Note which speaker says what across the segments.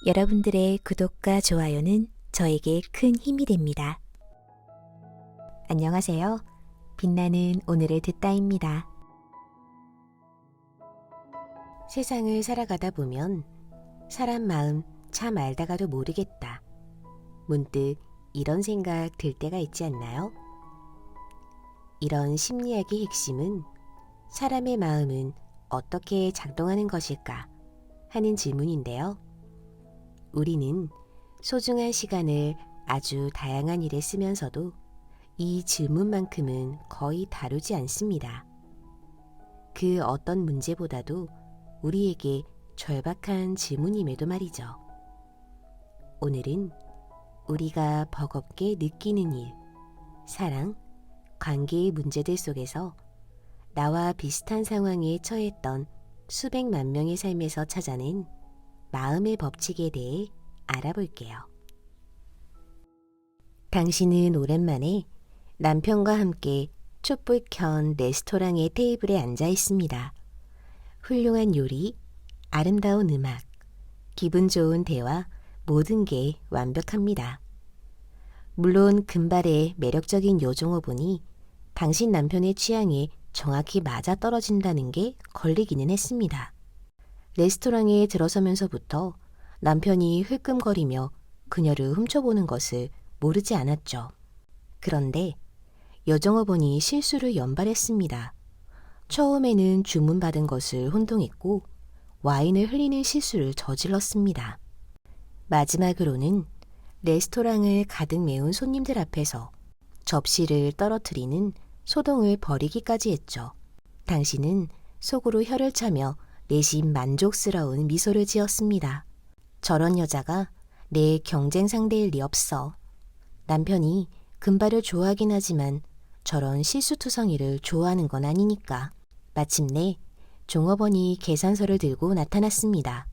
Speaker 1: 여러분들의 구독과 좋아요는 저에게 큰 힘이 됩니다. 안녕하세요. 빛나는 오늘을 듣다입니다. 세상을 살아가다 보면 사람 마음 참 알다가도 모르겠다. 문득 이런 생각 들 때가 있지 않나요? 이런 심리학의 핵심은 사람의 마음은 어떻게 작동하는 것일까 하는 질문인데요. 우리는 소중한 시간을 아주 다양한 일에 쓰면서도 이 질문만큼은 거의 다루지 않습니다. 그 어떤 문제보다도 우리에게 절박한 질문임에도 말이죠. 오늘은 우리가 버겁게 느끼는 일, 사랑, 관계의 문제들 속에서 나와 비슷한 상황에 처했던 수백만 명의 삶에서 찾아낸 마음의 법칙에 대해 알아볼게요. 당신은 오랜만에 남편과 함께 촛불 켠 레스토랑의 테이블에 앉아 있습니다. 훌륭한 요리, 아름다운 음악, 기분 좋은 대화, 모든 게 완벽합니다. 물론 금발의 매력적인 여종어분이 당신 남편의 취향에 정확히 맞아떨어진다는 게 걸리기는 했습니다. 레스토랑에 들어서면서부터 남편이 흘끔거리며 그녀를 훔쳐보는 것을 모르지 않았죠. 그런데 여종어분이 실수를 연발했습니다. 처음에는 주문받은 것을 혼동했고 와인을 흘리는 실수를 저질렀습니다. 마지막으로는 레스토랑을 가득 메운 손님들 앞에서 접시를 떨어뜨리는 소동을 벌이기까지 했죠. 당신은 속으로 혀를 차며 내심 만족스러운 미소를 지었습니다. 저런 여자가 내 경쟁 상대일 리 없어. 남편이 금발을 좋아하긴 하지만 저런 실수투성이를 좋아하는 건 아니니까. 마침내 종업원이 계산서를 들고 나타났습니다.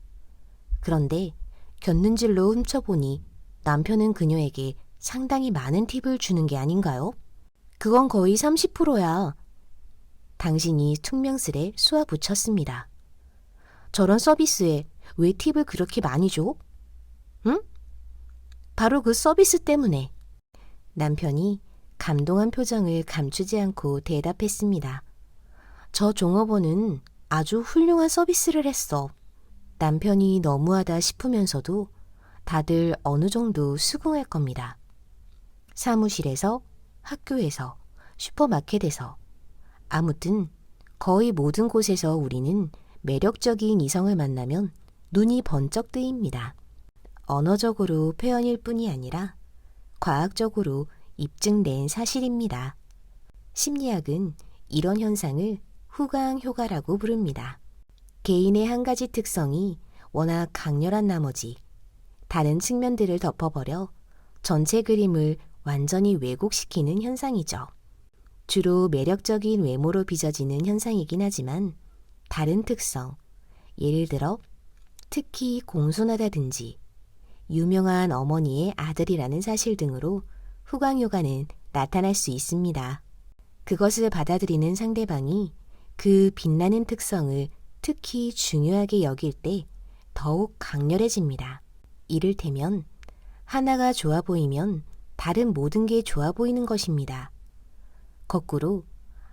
Speaker 1: 그런데 곁눈질로 훔쳐보니 남편은 그녀에게 상당히 많은 팁을 주는 게 아닌가요? 그건 거의 30%야. 당신이 퉁명스레 쏘아붙였습니다. 저런 서비스에 왜 팁을 그렇게 많이 줘? 응? 바로 그 서비스 때문에. 남편이 감동한 표정을 감추지 않고 대답했습니다. 저 종업원은 아주 훌륭한 서비스를 했어. 남편이 너무하다 싶으면서도 다들 어느 정도 수긍할 겁니다. 사무실에서, 학교에서, 슈퍼마켓에서, 아무튼 거의 모든 곳에서 우리는 매력적인 이성을 만나면 눈이 번쩍 뜨입니다. 언어적으로 표현일 뿐이 아니라 과학적으로 입증된 사실입니다. 심리학은 이런 현상을 후광 효과라고 부릅니다. 개인의 한 가지 특성이 워낙 강렬한 나머지 다른 측면들을 덮어버려 전체 그림을 완전히 왜곡시키는 현상이죠. 주로 매력적인 외모로 빚어지는 현상이긴 하지만 다른 특성, 예를 들어 특히 공손하다든지 유명한 어머니의 아들이라는 사실 등으로 후광효과는 나타날 수 있습니다. 그것을 받아들이는 상대방이 그 빛나는 특성을 특히 중요하게 여길 때 더욱 강렬해집니다. 이를테면 하나가 좋아 보이면 다른 모든 게 좋아 보이는 것입니다. 거꾸로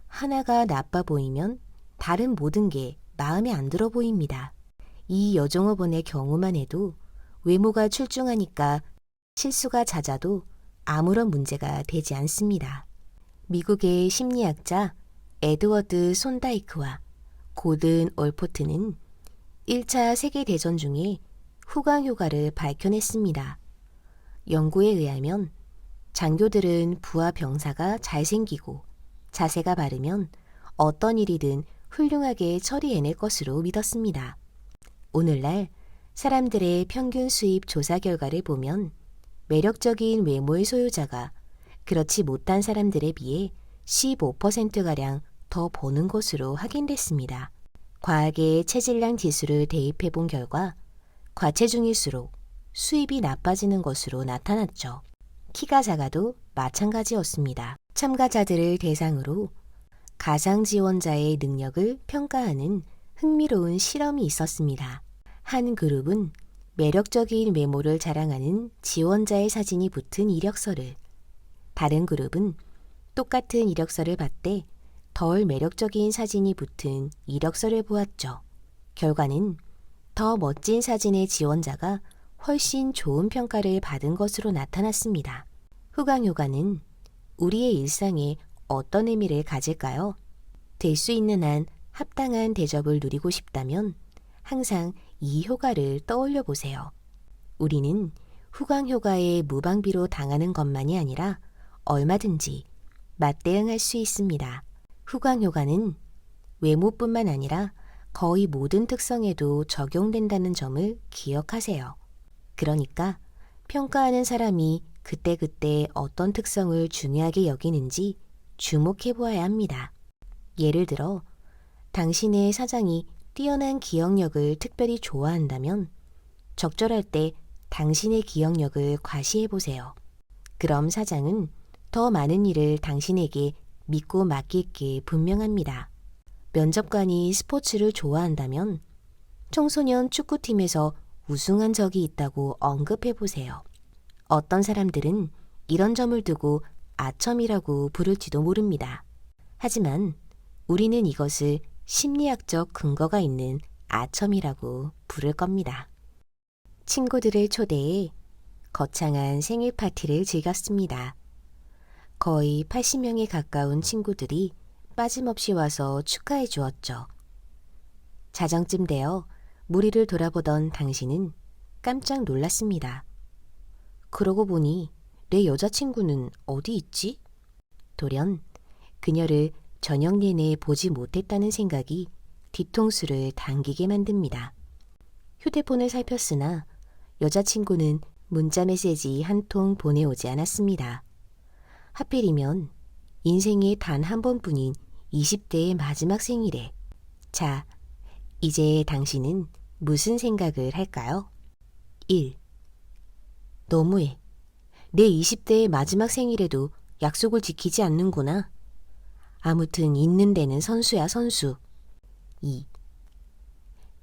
Speaker 1: 하나가 나빠 보이면 다른 모든 게 마음에 안 들어 보입니다. 이 여종업원의 경우만 해도 외모가 출중하니까 실수가 잦아도 아무런 문제가 되지 않습니다. 미국의 심리학자 에드워드 손다이크와 고든 올포트는 1차 세계대전 중에 후광 효과를 밝혀냈습니다. 연구에 의하면 장교들은 부하 병사가 잘생기고 자세가 바르면 어떤 일이든 훌륭하게 처리해낼 것으로 믿었습니다. 오늘날 사람들의 평균 수입 조사 결과를 보면 매력적인 외모의 소유자가 그렇지 못한 사람들에 비해 15%가량 더 버는 것으로 확인됐습니다. 과학의 체질량 지수를 대입해 본 결과 과체중일수록 수입이 나빠지는 것으로 나타났죠. 키가 작아도 마찬가지였습니다. 참가자들을 대상으로 가상 지원자의 능력을 평가하는 흥미로운 실험이 있었습니다. 한 그룹은 매력적인 외모를 자랑하는 지원자의 사진이 붙은 이력서를, 다른 그룹은 똑같은 이력서를 봤대 덜 매력적인 사진이 붙은 이력서를 보았죠. 결과는 더 멋진 사진의 지원자가 훨씬 좋은 평가를 받은 것으로 나타났습니다. 후광효과는 우리의 일상에 어떤 의미를 가질까요? 될 수 있는 한 합당한 대접을 누리고 싶다면 항상 이 효과를 떠올려 보세요. 우리는 후광효과에 무방비로 당하는 것만이 아니라 얼마든지 맞대응할 수 있습니다. 후광효과는 외모뿐만 아니라 거의 모든 특성에도 적용된다는 점을 기억하세요. 그러니까 평가하는 사람이 그때그때 어떤 특성을 중요하게 여기는지 주목해 보아야 합니다. 예를 들어 당신의 사장이 뛰어난 기억력을 특별히 좋아한다면 적절할 때 당신의 기억력을 과시해 보세요. 그럼 사장은 더 많은 일을 당신에게 믿고 맡길 게 분명합니다. 면접관이 스포츠를 좋아한다면 청소년 축구팀에서 우승한 적이 있다고 언급해 보세요. 어떤 사람들은 이런 점을 두고 아첨이라고 부를지도 모릅니다. 하지만 우리는 이것을 심리학적 근거가 있는 아첨이라고 부를 겁니다. 친구들을 초대해 거창한 생일 파티를 즐겼습니다. 거의 80명에 가까운 친구들이 빠짐없이 와서 축하해 주었죠. 자정쯤 되어 무리를 돌아보던 당신은 깜짝 놀랐습니다. 그러고 보니 내 여자친구는 어디 있지? 돌연 그녀를 저녁 내내 보지 못했다는 생각이 뒤통수를 당기게 만듭니다. 휴대폰을 살폈으나 여자친구는 문자 메시지 한 통 보내오지 않았습니다. 하필이면 인생에 단 한 번뿐인 20대의 마지막 생일에. 자, 이제 당신은 무슨 생각을 할까요? 1. 너무해. 내 20대의 마지막 생일에도 약속을 지키지 않는구나. 아무튼 있는 데는 선수야, 선수. 2.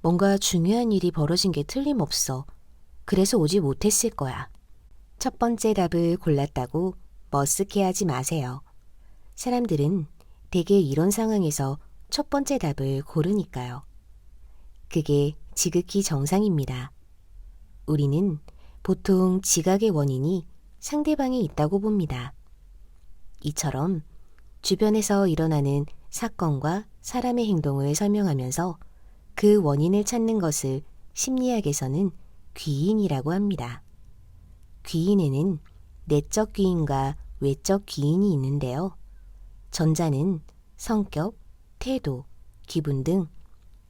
Speaker 1: 뭔가 중요한 일이 벌어진 게 틀림없어. 그래서 오지 못했을 거야. 첫 번째 답을 골랐다고 머쓱해하지 마세요. 사람들은 대개 이런 상황에서 첫 번째 답을 고르니까요. 그게 지극히 정상입니다. 우리는 보통 지각의 원인이 상대방에 있다고 봅니다. 이처럼 주변에서 일어나는 사건과 사람의 행동을 설명하면서 그 원인을 찾는 것을 심리학에서는 귀인이라고 합니다. 귀인에는 내적 귀인과 외적 귀인이 있는데요. 전자는 성격, 태도, 기분 등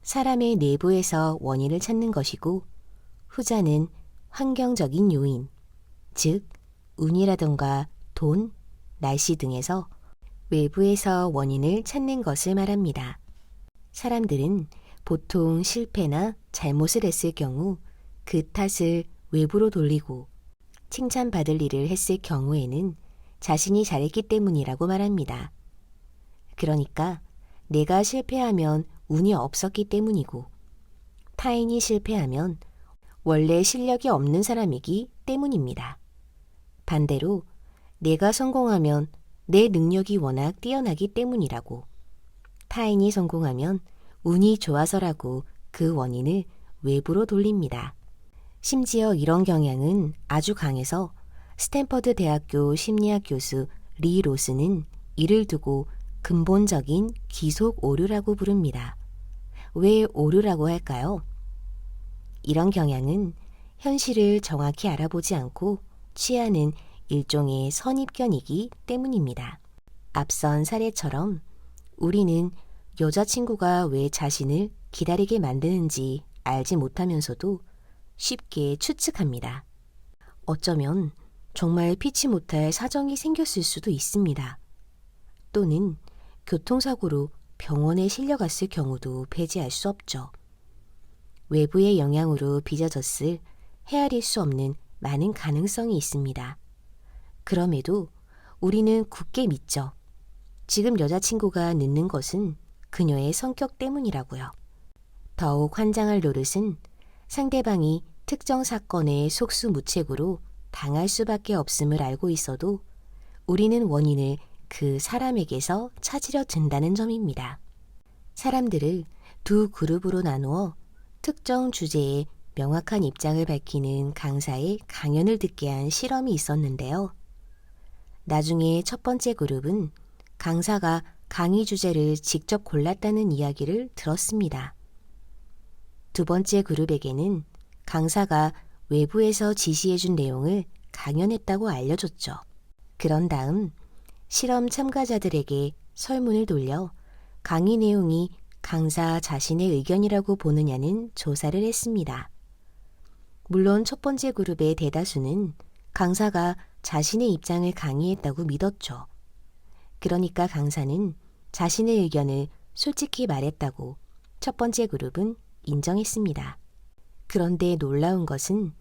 Speaker 1: 사람의 내부에서 원인을 찾는 것이고, 후자는 환경적인 요인, 즉 운이라던가 돈, 날씨 등에서 외부에서 원인을 찾는 것을 말합니다. 사람들은 보통 실패나 잘못을 했을 경우 그 탓을 외부로 돌리고, 칭찬받을 일을 했을 경우에는 자신이 잘했기 때문이라고 말합니다. 그러니까 내가 실패하면 운이 없었기 때문이고, 타인이 실패하면 원래 실력이 없는 사람이기 때문입니다. 반대로 내가 성공하면 내 능력이 워낙 뛰어나기 때문이라고, 타인이 성공하면 운이 좋아서라고 그 원인을 외부로 돌립니다. 심지어 이런 경향은 아주 강해서 스탠퍼드 대학교 심리학 교수 리 로스는 이를 두고 근본적인 기속 오류라고 부릅니다. 왜 오류라고 할까요? 이런 경향은 현실을 정확히 알아보지 않고 취하는 일종의 선입견이기 때문입니다. 앞선 사례처럼 우리는 여자친구가 왜 자신을 기다리게 만드는지 알지 못하면서도 쉽게 추측합니다. 어쩌면 정말 피치 못할 사정이 생겼을 수도 있습니다. 또는 교통사고로 병원에 실려갔을 경우도 배제할 수 없죠. 외부의 영향으로 빚어졌을 헤아릴 수 없는 많은 가능성이 있습니다. 그럼에도 우리는 굳게 믿죠. 지금 여자친구가 늦는 것은 그녀의 성격 때문이라고요. 더욱 환장할 노릇은 상대방이 특정 사건의 속수무책으로 당할 수밖에 없음을 알고 있어도 우리는 원인을 그 사람에게서 찾으려 든다는 점입니다. 사람들을 두 그룹으로 나누어 특정 주제에 명확한 입장을 밝히는 강사의 강연을 듣게 한 실험이 있었는데요. 나중에 첫 번째 그룹은 강사가 강의 주제를 직접 골랐다는 이야기를 들었습니다. 두 번째 그룹에게는 강사가 외부에서 지시해준 내용을 강연했다고 알려줬죠. 그런 다음 실험 참가자들에게 설문을 돌려 강의 내용이 강사 자신의 의견이라고 보느냐는 조사를 했습니다. 물론 첫 번째 그룹의 대다수는 강사가 자신의 입장을 강의했다고 믿었죠. 그러니까 강사는 자신의 의견을 솔직히 말했다고 첫 번째 그룹은 인정했습니다. 그런데 놀라운 것은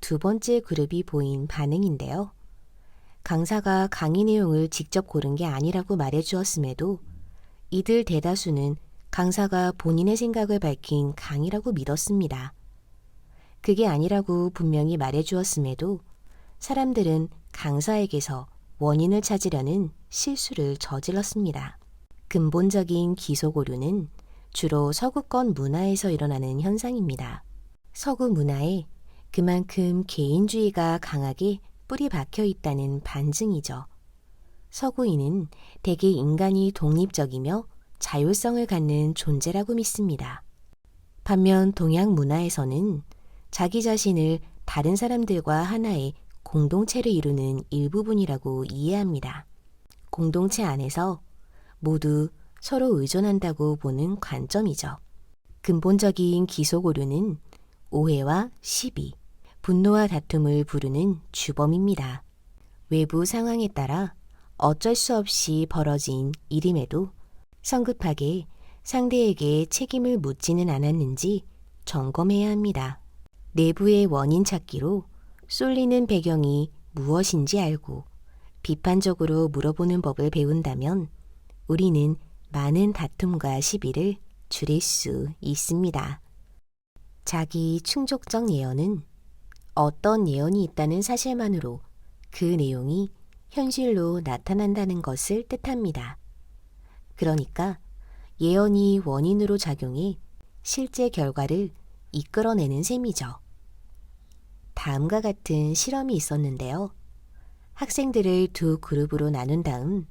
Speaker 1: 두 번째 그룹이 보인 반응인데요. 강사가 강의 내용을 직접 고른 게 아니라고 말해주었음에도 이들 대다수는 강사가 본인의 생각을 밝힌 강의라고 믿었습니다. 그게 아니라고 분명히 말해주었음에도 사람들은 강사에게서 원인을 찾으려는 실수를 저질렀습니다. 근본적인 기속 오류는 주로 서구권 문화에서 일어나는 현상입니다. 서구 문화에 그만큼 개인주의가 강하게 뿌리 박혀 있다는 반증이죠. 서구인은 대개 인간이 독립적이며 자율성을 갖는 존재라고 믿습니다. 반면 동양 문화에서는 자기 자신을 다른 사람들과 하나의 공동체를 이루는 일부분이라고 이해합니다. 공동체 안에서 모두 서로 의존한다고 보는 관점이죠. 근본적인 기속 오류는 오해와 시비, 분노와 다툼을 부르는 주범입니다. 외부 상황에 따라 어쩔 수 없이 벌어진 일임에도 성급하게 상대에게 책임을 묻지는 않았는지 점검해야 합니다. 내부의 원인 찾기로 쏠리는 배경이 무엇인지 알고 비판적으로 물어보는 법을 배운다면 우리는 많은 다툼과 시비를 줄일 수 있습니다. 자기 충족적 예언은 어떤 예언이 있다는 사실만으로 그 내용이 현실로 나타난다는 것을 뜻합니다. 그러니까 예언이 원인으로 작용해 실제 결과를 이끌어내는 셈이죠. 다음과 같은 실험이 있었는데요. 학생들을 두 그룹으로 나눈 다음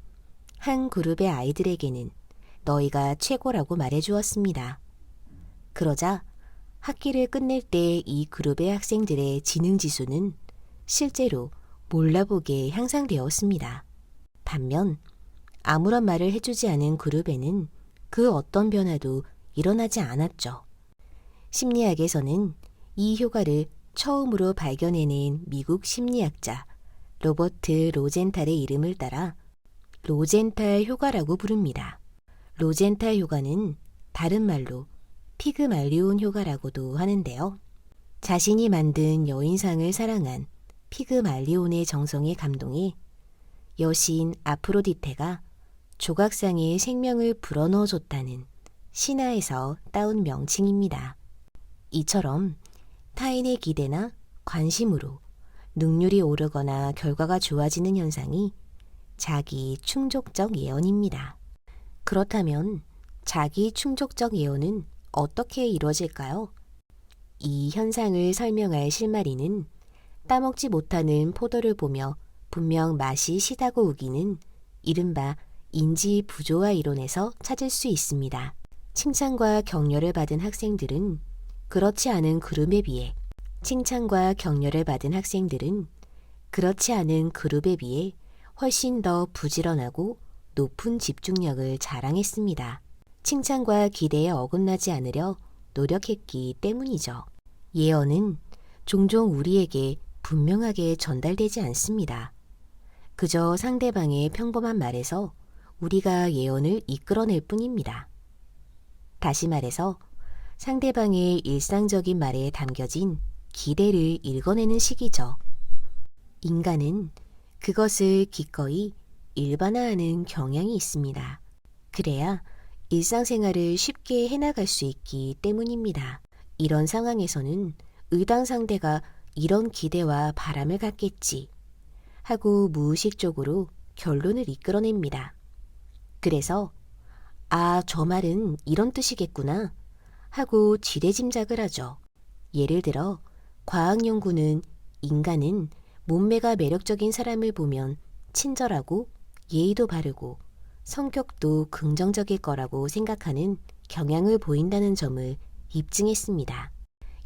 Speaker 1: 한 그룹의 아이들에게는 너희가 최고라고 말해주었습니다. 그러자 학기를 끝낼 때 이 그룹의 학생들의 지능지수는 실제로 몰라보게 향상되었습니다. 반면 아무런 말을 해주지 않은 그룹에는 그 어떤 변화도 일어나지 않았죠. 심리학에서는 이 효과를 처음으로 발견해낸 미국 심리학자 로버트 로젠탈의 이름을 따라 로젠탈 효과라고 부릅니다. 로젠탈 효과는 다른 말로 피그말리온 효과라고도 하는데요. 자신이 만든 여인상을 사랑한 피그말리온의 정성에 감동해 여신 아프로디테가 조각상에 생명을 불어넣어줬다는 신화에서 따온 명칭입니다. 이처럼 타인의 기대나 관심으로 능률이 오르거나 결과가 좋아지는 현상이 자기 충족적 예언입니다. 그렇다면 자기 충족적 예언은 어떻게 이루어질까요? 이 현상을 설명할 실마리는 따먹지 못하는 포도를 보며 분명 맛이 시다고 우기는 이른바 인지 부조화 이론에서 찾을 수 있습니다. 칭찬과 격려를 받은 학생들은 그렇지 않은 그룹에 비해 훨씬 더 부지런하고 높은 집중력을 자랑했습니다. 칭찬과 기대에 어긋나지 않으려 노력했기 때문이죠. 예언은 종종 우리에게 분명하게 전달되지 않습니다. 그저 상대방의 평범한 말에서 우리가 예언을 이끌어낼 뿐입니다. 다시 말해서 상대방의 일상적인 말에 담겨진 기대를 읽어내는 시기죠. 인간은 그것을 기꺼이 일반화하는 경향이 있습니다. 그래야 일상생활을 쉽게 해나갈 수 있기 때문입니다. 이런 상황에서는 의당 상대가 이런 기대와 바람을 갖겠지 하고 무의식적으로 결론을 이끌어냅니다. 그래서 아, 저 말은 이런 뜻이겠구나 하고 지레짐작을 하죠. 예를 들어 과학 연구는 인간은 몸매가 매력적인 사람을 보면 친절하고 예의도 바르고 성격도 긍정적일 거라고 생각하는 경향을 보인다는 점을 입증했습니다.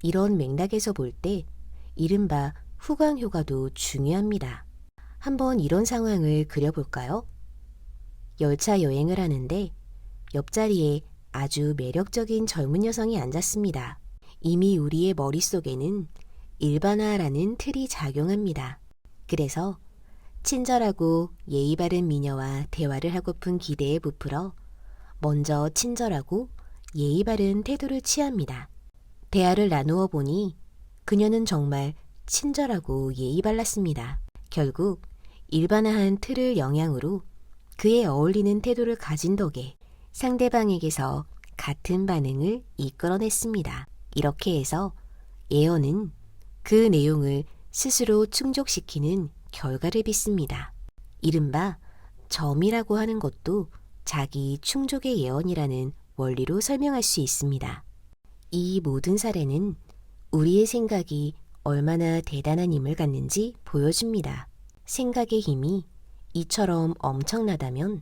Speaker 1: 이런 맥락에서 볼 때 이른바 후광 효과도 중요합니다. 한번 이런 상황을 그려볼까요? 열차 여행을 하는데 옆자리에 아주 매력적인 젊은 여성이 앉았습니다. 이미 우리의 머릿속에는 일반화라는 틀이 작용합니다. 그래서 친절하고 예의 바른 미녀와 대화를 하고픈 기대에 부풀어 먼저 친절하고 예의 바른 태도를 취합니다. 대화를 나누어 보니 그녀는 정말 친절하고 예의 발랐습니다. 결국 일반화한 틀을 영향으로 그에 어울리는 태도를 가진 덕에 상대방에게서 같은 반응을 이끌어냈습니다. 이렇게 해서 예언은 그 내용을 스스로 충족시키는 결과를 빚습니다. 이른바 점이라고 하는 것도 자기 충족의 예언이라는 원리로 설명할 수 있습니다. 이 모든 사례는 우리의 생각이 얼마나 대단한 힘을 갖는지 보여줍니다. 생각의 힘이 이처럼 엄청나다면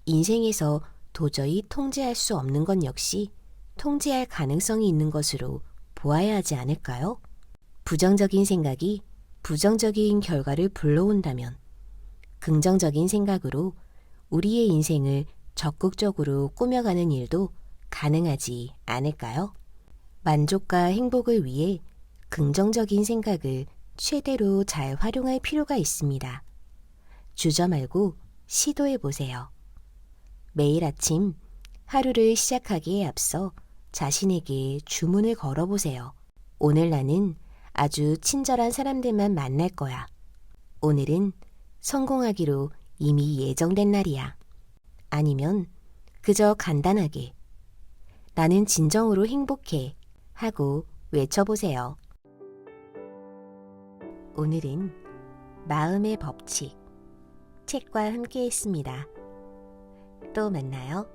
Speaker 1: 인생에서 도저히 통제할 수 없는 것 역시 통제할 가능성이 있는 것으로 보아야 하지 않을까요? 부정적인 생각이 부정적인 결과를 불러온다면 긍정적인 생각으로 우리의 인생을 적극적으로 꾸며가는 일도 가능하지 않을까요? 만족과 행복을 위해 긍정적인 생각을 최대로 잘 활용할 필요가 있습니다. 주저 말고 시도해 보세요. 매일 아침 하루를 시작하기에 앞서 자신에게 주문을 걸어보세요. 오늘 나는 아주 친절한 사람들만 만날 거야. 오늘은 성공하기로 이미 예정된 날이야. 아니면 그저 간단하게 나는 진정으로 행복해 하고 외쳐보세요. 오늘은 마음의 법칙 책과 함께 했습니다. 또 만나요.